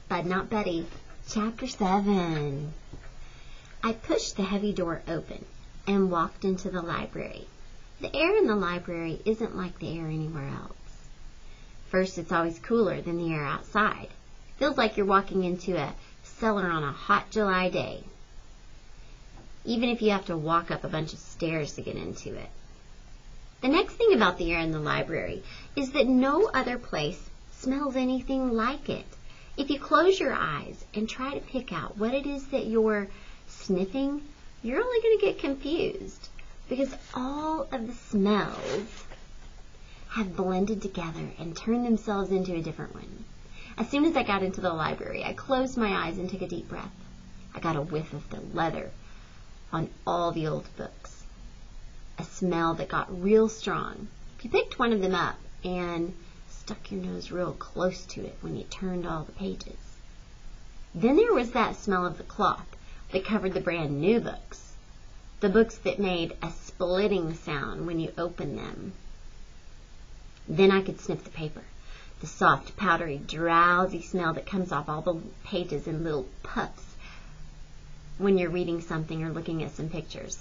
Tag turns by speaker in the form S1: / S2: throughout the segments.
S1: Bud Not Buddy, Chapter 7. I pushed the heavy door open and walked into the library. The air in the library isn't like the air anywhere else. First, it's always cooler than the air outside. Feels like you're walking into a cellar on a hot July day, even if you have to walk up a bunch of stairs to get into it. The next thing about the air in the library is that no other place smells anything like it. If you close your eyes and try to pick out what it is that you're sniffing, you're only going to get confused because all of the smells have blended together and turned themselves into a different one. As soon as I got into the library, I closed my eyes and took a deep breath. I got a whiff of the leather on all the old books, a smell that got real strong. If you picked one of them up and stuck your nose real close to it when you turned all the pages. Then there was that smell of the cloth that covered the brand new books, the books that made a splitting sound when you opened them. Then I could sniff the paper, the soft, powdery, drowsy smell that comes off all the pages in little puffs when you're reading something or looking at some pictures.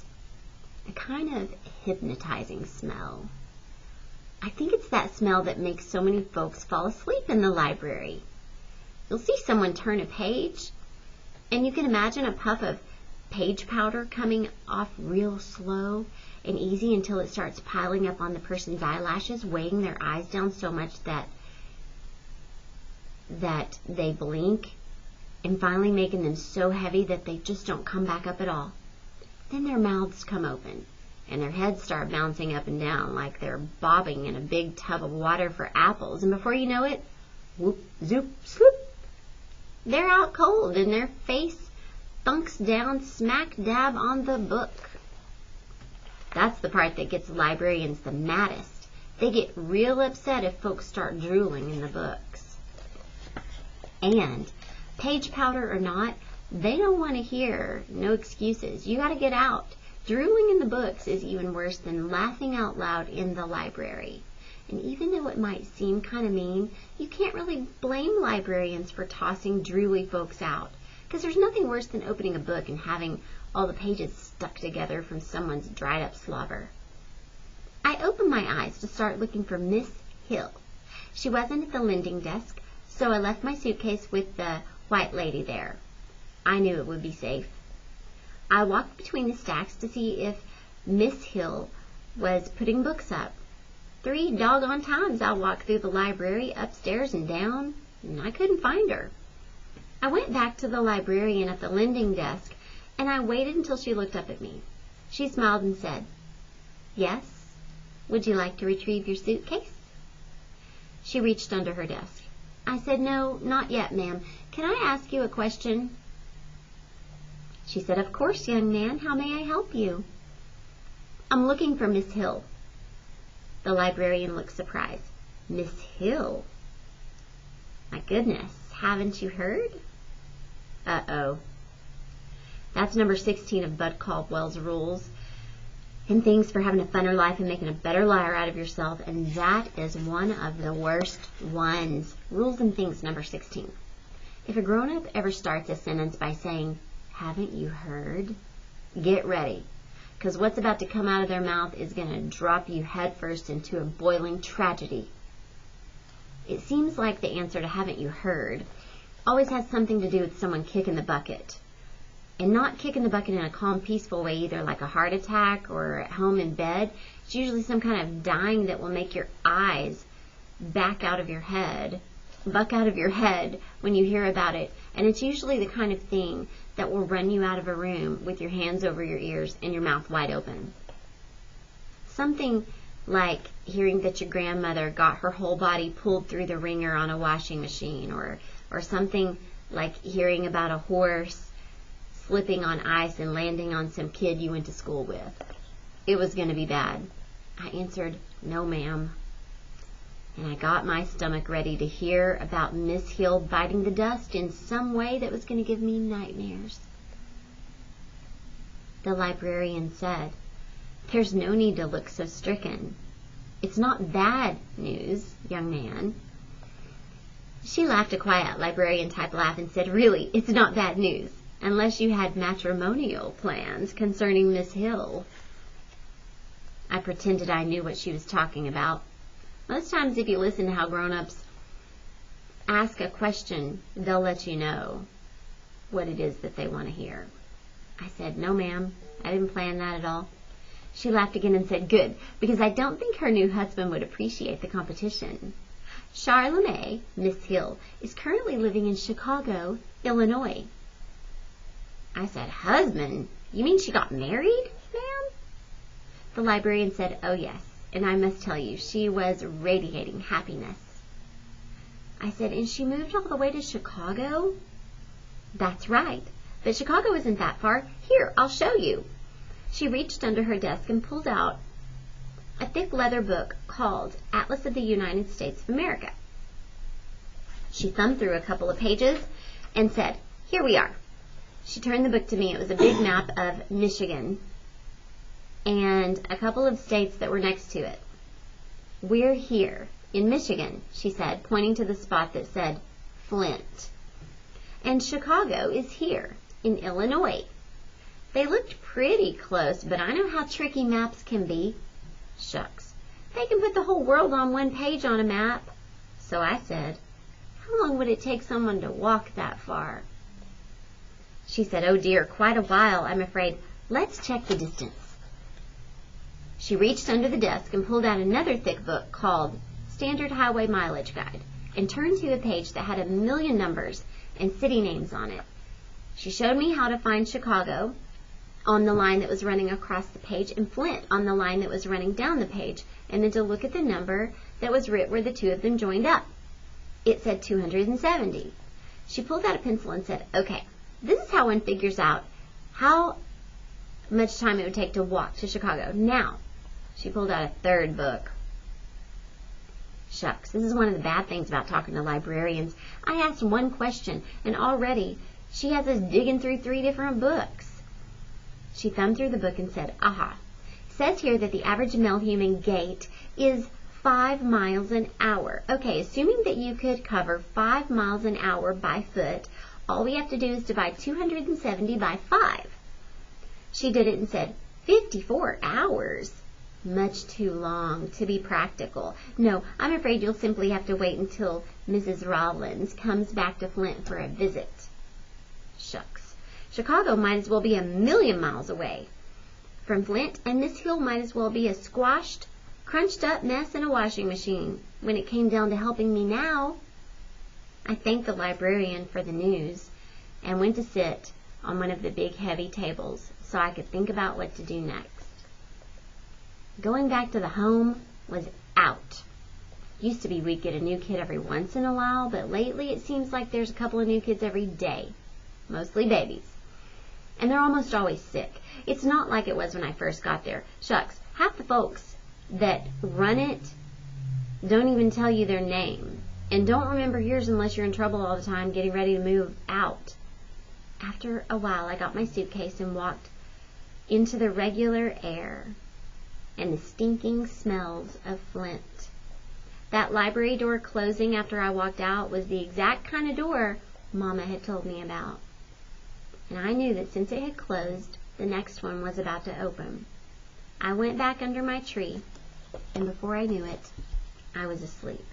S1: A kind of hypnotizing smell. I think it's that smell that makes so many folks fall asleep in the library. You'll see someone turn a page, and you can imagine a puff of page powder coming off real slow and easy until it starts piling up on the person's eyelashes, weighing their eyes down so much that they blink, and finally making them so heavy that they just don't come back up at all. Then their mouths come open, and their heads start bouncing up and down like they're bobbing in a big tub of water for apples. And before you know it, whoop, zoop, swoop, they're out cold, and their face thunks down smack dab on the book. That's the part that gets librarians the maddest. They get real upset if folks start drooling in the books. And page powder or not, they don't want to hear no excuses. You got to get out. Drooling in the books is even worse than laughing out loud in the library. And even though it might seem kind of mean, you can't really blame librarians for tossing drooly folks out, because there's nothing worse than opening a book and having all the pages stuck together from someone's dried up slobber. I opened my eyes to start looking for Miss Hill. She wasn't at the lending desk, so I left my suitcase with the white lady there. I knew it would be safe. I walked between the stacks to see if Miss Hill was putting books up. 3 doggone times I walked through the library, upstairs and down, and I couldn't find her. I went back to the librarian at the lending desk, and I waited until she looked up at me. She smiled and said, "Yes, would you like to retrieve your suitcase?" She reached under her desk. I said, "No, not yet, ma'am. Can I ask you a question?" She said, "Of course, young man. How may I help you?" "I'm looking for Miss Hill." The librarian looked surprised. "Miss Hill? My goodness, haven't you heard?" Uh-oh. That's number 16 of Bud Caldwell's rules and things for having a funner life and making a better liar out of yourself, and that is one of the worst ones. Rules and things, number 16. If a grown-up ever starts a sentence by saying, "Haven't you heard?" get ready, because what's about to come out of their mouth is going to drop you headfirst into a boiling tragedy. It seems like the answer to "haven't you heard" always has something to do with someone kicking the bucket. And not kicking the bucket in a calm, peaceful way, either like a heart attack or at home in bed. It's usually some kind of dying that will make your eyes buck out of your head when you hear about it. And it's usually the kind of thing that will run you out of a room with your hands over your ears and your mouth wide open. Something like hearing that your grandmother got her whole body pulled through the wringer on a washing machine, or something like hearing about a horse slipping on ice and landing on some kid you went to school with. It was going to be bad. I answered, "No, ma'am." And I got my stomach ready to hear about Miss Hill biting the dust in some way that was going to give me nightmares. The librarian said, "There's no need to look so stricken. It's not bad news, young man. She laughed a quiet librarian-type laugh and said, "Really, it's not bad news, unless you had matrimonial plans concerning Miss Hill." I pretended I knew what she was talking about. Most times if you listen to how grown-ups ask a question, they'll let you know what it is that they want to hear. I said, "No, ma'am, I didn't plan that at all." She laughed again and said, "Good, because I don't think her new husband would appreciate the competition. Charlemagne, Miss Hill, is currently living in Chicago, Illinois." I said, "Husband? You mean she got married, ma'am?" The librarian said, "Oh, yes, and I must tell you, she was radiating happiness." I said, "And she moved all the way to Chicago?" "That's right, but Chicago isn't that far. Here, I'll show you." She reached under her desk and pulled out a thick leather book called Atlas of the United States of America. She thumbed through a couple of pages and said, "Here we are." She turned the book to me. It was a big map of Michigan and a couple of states that were next to it. "We're here in Michigan," she said, pointing to the spot that said Flint. "And Chicago is here in Illinois." They looked pretty close, but I know how tricky maps can be. Shucks, they can put the whole world on one page on a map. So I said, "How long would it take someone to walk that far?" She said, "Oh dear, quite a while, I'm afraid. Let's check the distance." She reached under the desk and pulled out another thick book called Standard Highway Mileage Guide and turned to a page that had 1,000,000 numbers and city names on it. She showed me how to find Chicago on the line that was running across the page and Flint on the line that was running down the page, and then to look at the number that was writ where the two of them joined up. It said 270. She pulled out a pencil and said, "Okay, this is how one figures out how much time it would take to walk to Chicago. Now," she pulled out a third book. Shucks, this is one of the bad things about talking to librarians. I asked one question, and already she has us digging through 3 different books. She thumbed through the book and said, "Aha, it says here that the average male human gait is 5 miles an hour. Okay, assuming that you could cover 5 miles an hour by foot, all we have to do is divide 270 by 5. She did it and said, 54 hours. Much too long to be practical. No, I'm afraid you'll simply have to wait until Mrs. Rollins comes back to Flint for a visit." Shucks. Chicago might as well be 1,000,000 miles away from Flint, and Miss Hill might as well be a squashed, crunched up mess in a washing machine when it came down to helping me now. I thanked the librarian for the news and went to sit on one of the big heavy tables so I could think about what to do next. Going back to the home was out. Used to be we'd get a new kid every once in a while, but lately it seems like there's a couple of new kids every day, mostly babies. And they're almost always sick. It's not like it was when I first got there. Shucks, half the folks that run it don't even tell you their name and don't remember yours unless you're in trouble all the time getting ready to move out. After a while, I got my suitcase and walked into the regular air and the stinking smells of Flint. That library door closing after I walked out was the exact kind of door Mama had told me about. And I knew that since it had closed, the next one was about to open. I went back under my tree, and before I knew it, I was asleep.